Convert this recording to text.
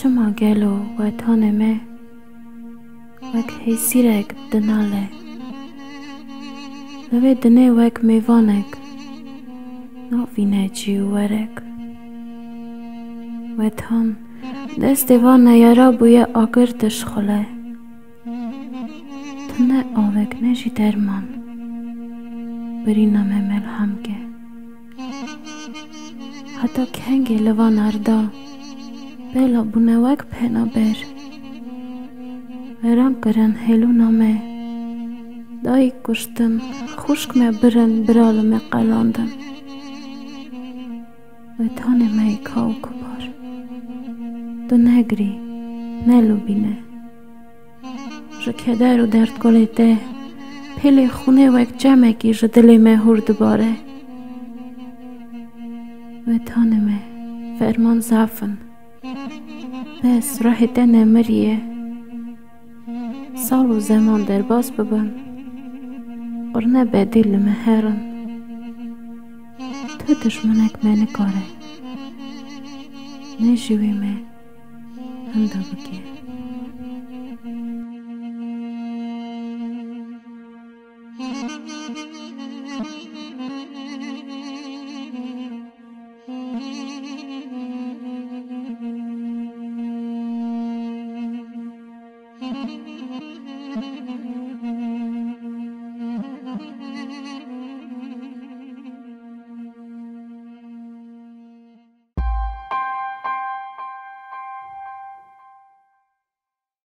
شما گلو و تانمه وک حیسیرک دناله لوی دنه وک میوانک نافینه جیورک و تان دست وانه یارا بوی آگردش خله تنه آوک نجی درمان برینم ملهم که حتی کنگی لوان اردا بلا بونه وک پینا بر وران کرن هلو نامه دایی کشتن خوشک me برن براله me قلاندن و تانه me کاو کبار دو نگری نلو بینه جو کدر و درد گلی ده پلی خونه وک جمعه کی جو دلی me هور دوباره و تانه me فرمان زعفن بس راه دنه مریه سال و زمان در باز ببن قرنه بدیل مهرن تو دشمنک منه کاره نجوی me هنده بگه